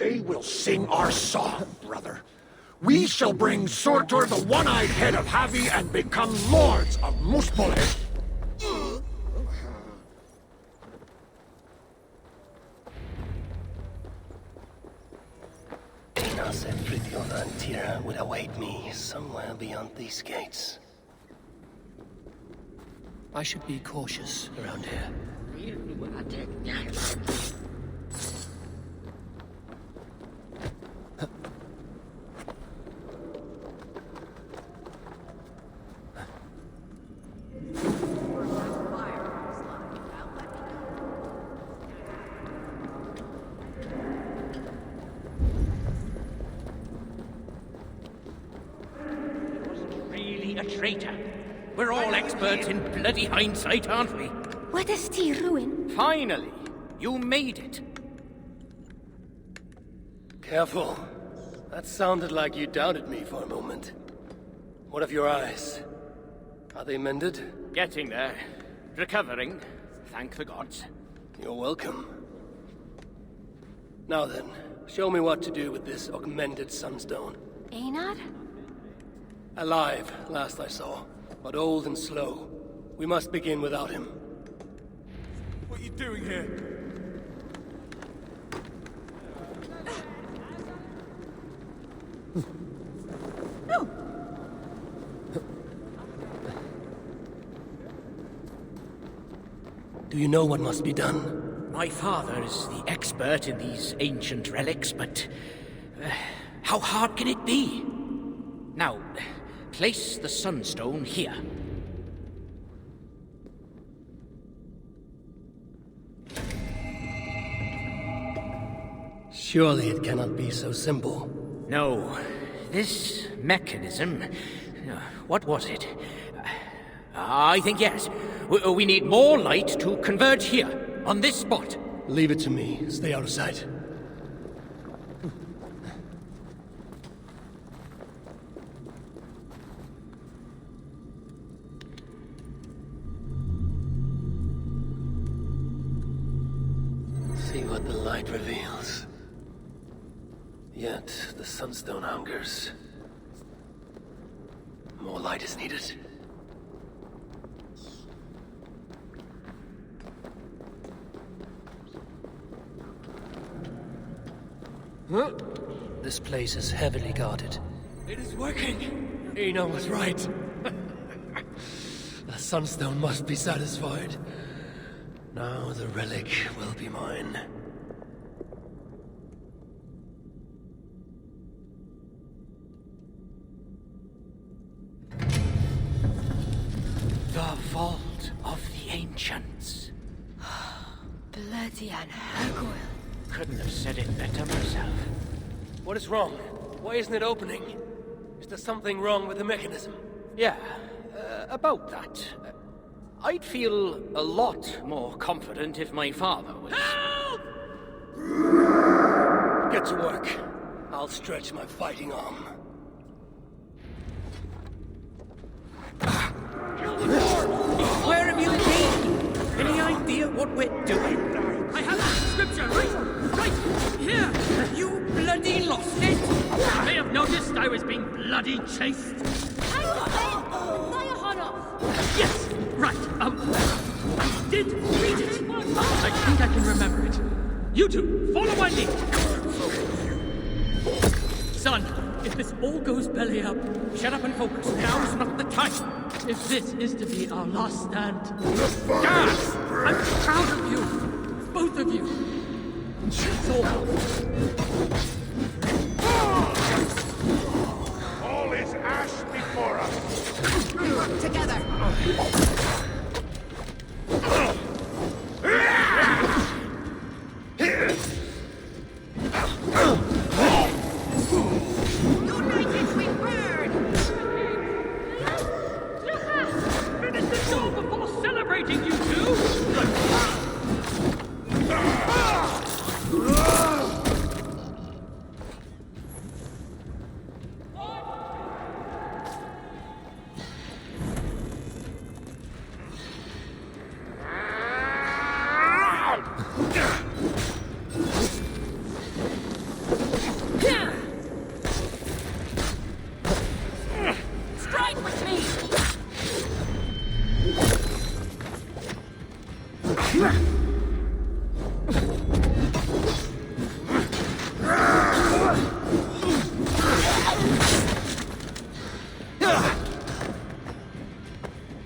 They will sing our song, brother. We shall bring Surtr, the one-eyed head of Havi, and become lords of Muspelheim. Dana said Frithjof and Tira would await me somewhere beyond these gates. I should be cautious around here. Traitor. We're all experts in bloody hindsight, aren't we? What is tea ruin? Finally, you made it. Careful. That sounded like you doubted me for a moment. What of your eyes? Are they mended? Getting there. Recovering. Thank the gods. You're welcome. Now then, show me what to do with this augmented sunstone. Einar? Alive, last I saw, but old and slow. We must begin without him. What are you doing here? No! Do you know what must be done? My father is the expert in these ancient relics, but... how hard can it be? Now, place the sunstone here. Surely it cannot be so simple. No. This mechanism... what was it? I think yes. We need more light to converge here, on this spot. Leave it to me. Stay out of sight. See what the light reveals. Yet the sunstone hungers. More light is needed. Huh? This place is heavily guarded. It is working! Ina was right. The sunstone must be satisfied. Now the relic will be mine. The Vault of the Ancients. Bloody and Hergoyle. Couldn't have said it better myself. What is wrong? Why isn't it opening? Is there something wrong with the mechanism? Yeah, about that. I'd feel a lot more confident if my father was... Help! Get to work. I'll stretch my fighting arm. Where have you been? Any idea what we're doing? I have the scripture right here! You bloody lost it! You may have noticed I was being bloody chased. Yes, right, I did read it. I think I can remember it. You two, follow my lead. Son, if this all goes belly up, Shut up and focus. Now's not the time. if this is to be our last stand, gasp! I'm proud of you, both of you. That's all. All is ash before us. Work together. United we burn! Finish the job before celebrating, you two!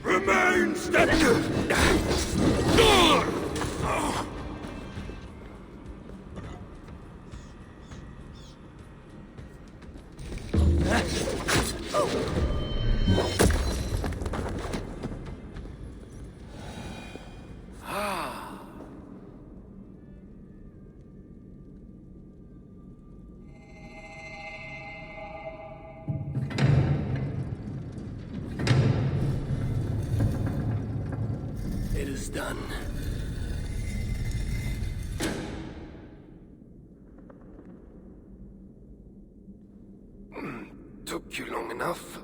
Remain steady! It is done. Took you long enough.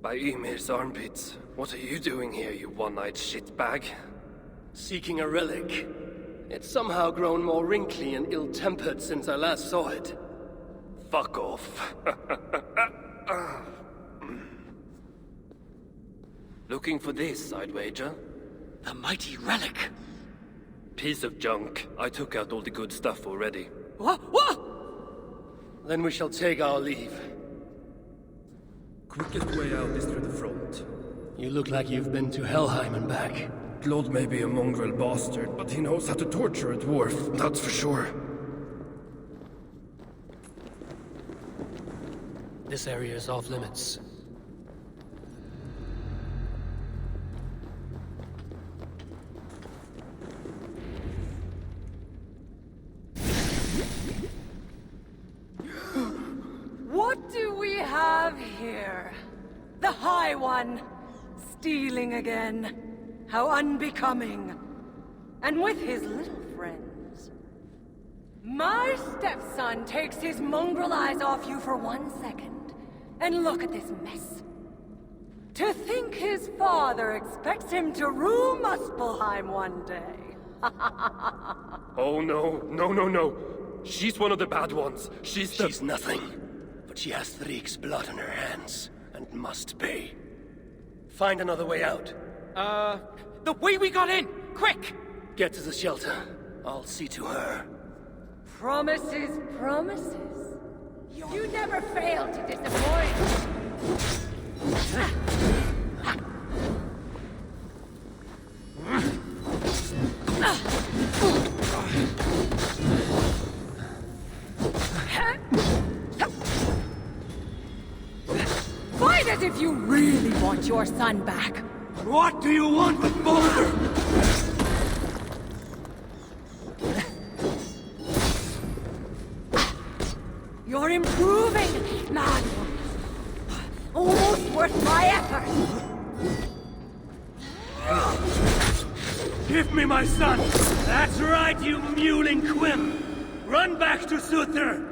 By Ymir's armpits, what are you doing here, you one-eyed shitbag? Seeking a relic. It's somehow grown more wrinkly and ill-tempered since I last saw it. Fuck off. Looking for this, I'd wager. The mighty relic! Piece of junk. I took out all the good stuff already. What? What? Then we shall take our leave. Quickest way out is through the front. You look like you've been to Helheim and back. Claude may be a mongrel bastard, but he knows how to torture a dwarf, that's for sure. This area is off limits. What do we have here? The High One, stealing again. How unbecoming. And with his little friends. My stepson takes his mongrel eyes off you for 1 second. And look at this mess. To think his father expects him to rule Muspelheim one day. Oh no, no. She's one of the bad ones. She's nothing. But she has Thriek's blood on her hands, and must pay. Find another way out. The way we got in! Quick! Get to the shelter. I'll see to her. Promises, promises. You never fail to disappoint. Fight as if you really want your son back. What do you want with Boulder? You're improving, mad one. Almost worth my effort. Give me my son! That's right, you mewling quim! Run back to Surtr!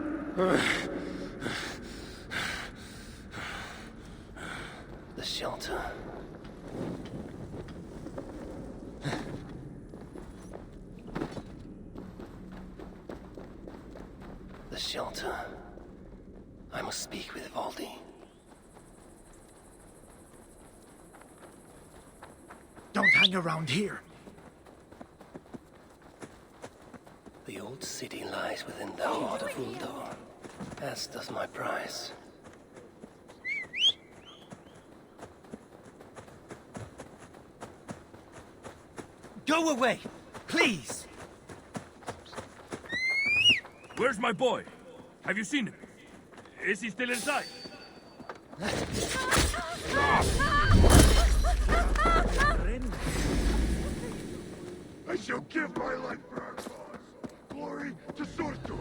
The shelter. The shelter. I must speak with Valdi. Don't hang around here. The old city lies within the heart of Uldar, as does my prize. Go away! Please! Where's my boy? Have you seen him? Is he still inside? I shall give my life for our cause. Glory to Surtr.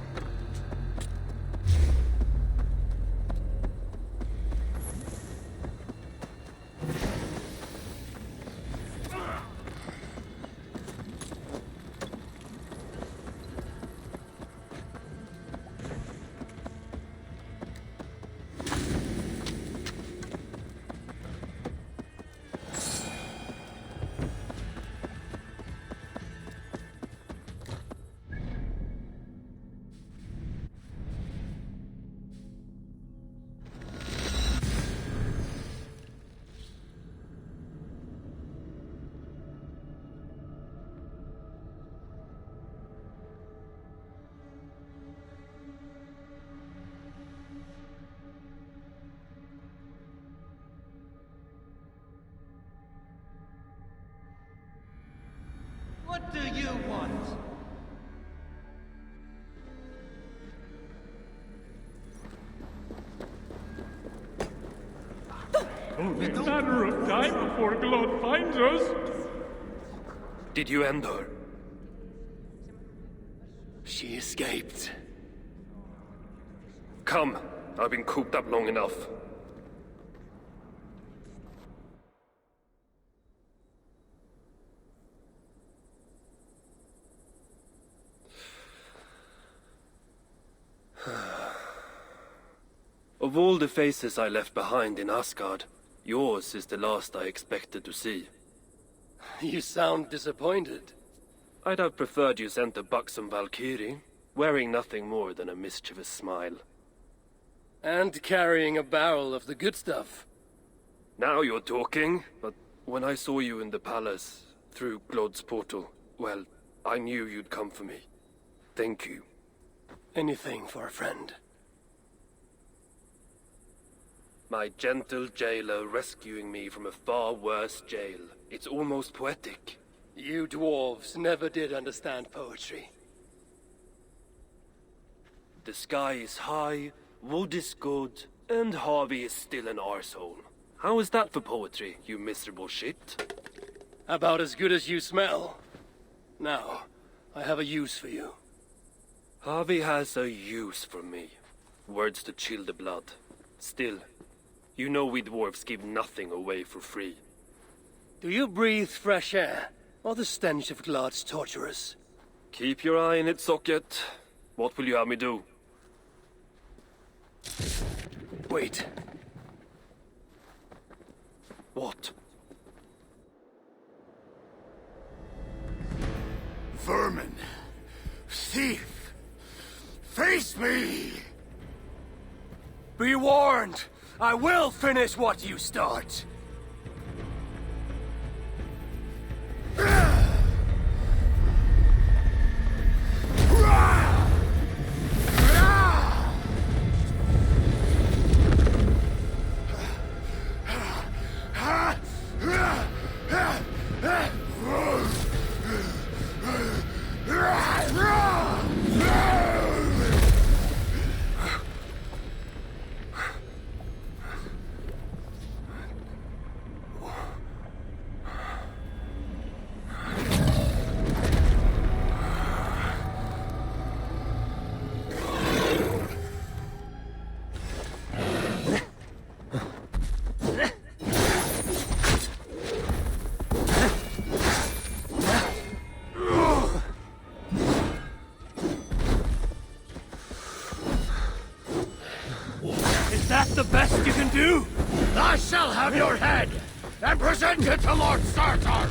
What do you want? Only a matter of time before Glod finds us. Did you end her? She escaped. Come, I've been cooped up long enough. Of all the faces I left behind in Asgard, yours is the last I expected to see. You sound disappointed. I'd have preferred you sent a buxom Valkyrie, wearing nothing more than a mischievous smile. And carrying a barrel of the good stuff. Now you're talking, but when I saw you in the palace, through Glod's portal, well, I knew you'd come for me. Thank you. Anything for a friend. My gentle jailer rescuing me from a far worse jail. It's almost poetic. You dwarves never did understand poetry. The sky is high, wood is good, and Harvey is still an arsehole. How is that for poetry, you miserable shit? About as good as you smell. Now, I have a use for you. Harvey has a use for me. Words to chill the blood. Still, you know we dwarves give nothing away for free. Do you breathe fresh air, or the stench of Glod's torturers? Keep your eye in its socket. What will you have me do? Wait. What? Vermin. Thief. Face me! Be warned! I will finish what you start! Is that the best you can do? I shall have your head, and present it to Lord Surtr!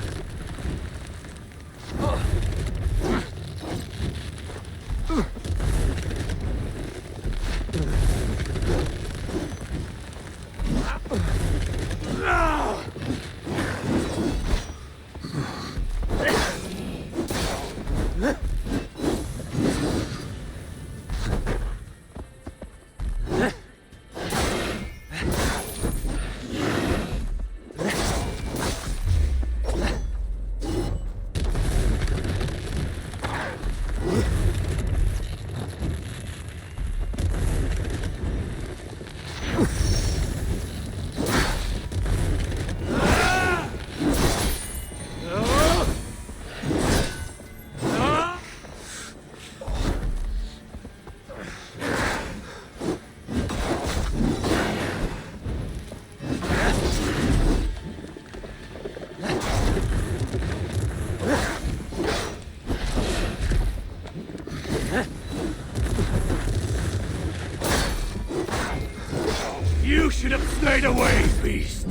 You should have stayed away, beast!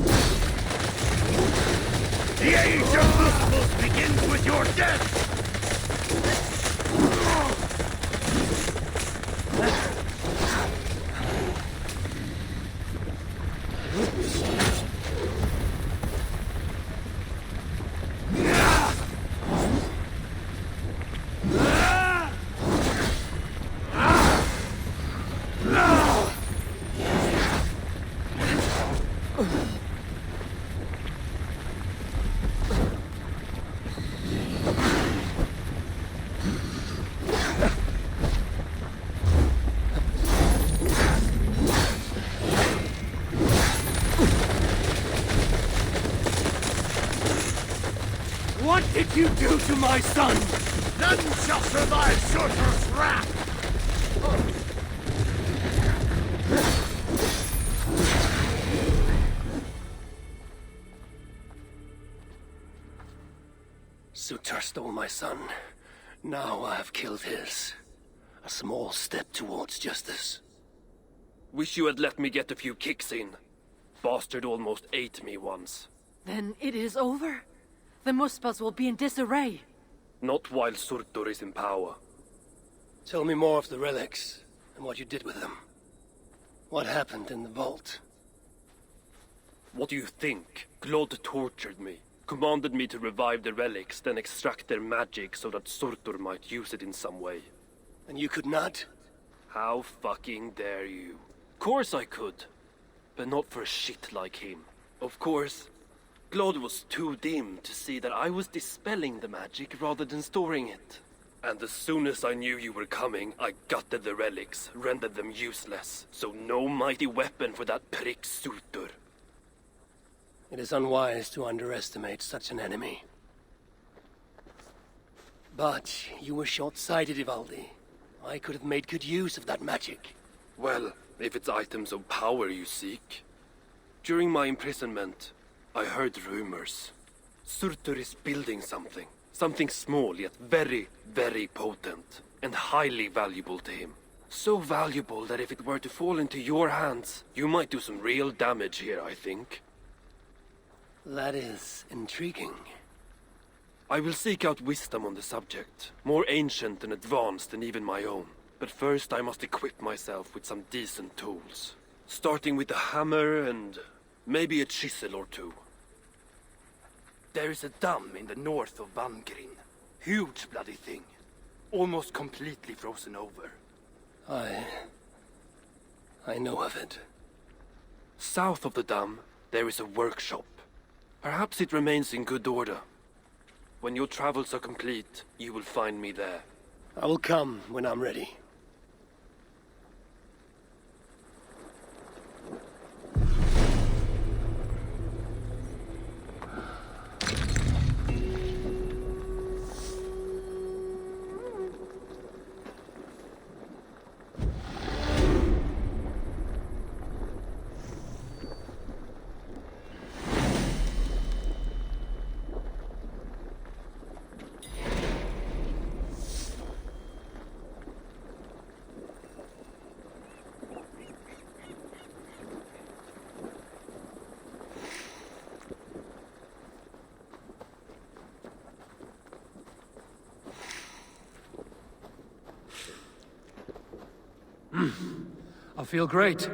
The age of Muspels begins with your death! What did you do to my son? None shall survive Surtr's wrath! Surtr stole my son. Now I have killed his. A small step towards justice. Wish you had let me get a few kicks in. Bastard almost ate me once. Then it is over? The Muspels will be in disarray. Not while Surtr is in power. Tell me more of the relics, and what you did with them. What happened in the vault? What do you think? Glod tortured me. Commanded me to revive the relics, then extract their magic so that Surtr might use it in some way. And you could not? How fucking dare you? Of course I could. But not for a shit like him. Of course, Glod was too dim to see that I was dispelling the magic rather than storing it. And as soon as I knew you were coming, I gutted the relics, rendered them useless. So no mighty weapon for that prick Surtr. It is unwise to underestimate such an enemy. But you were short-sighted, Ivaldi. I could have made good use of that magic. Well, if it's items of power you seek. During my imprisonment, I heard rumors. Surtr is building something. Something small, yet very, very potent. And highly valuable to him. So valuable that if it were to fall into your hands, you might do some real damage here, I think. That is intriguing. I will seek out wisdom on the subject. More ancient and advanced than even my own. But first I must equip myself with some decent tools. Starting with a hammer and maybe a chisel or two. There is a dam in the north of Vangrin. Huge bloody thing. Almost completely frozen over. I know of it. South of the dam, there is a workshop. Perhaps it remains in good order. When your travels are complete, you will find me there. I will come when I'm ready. I feel great.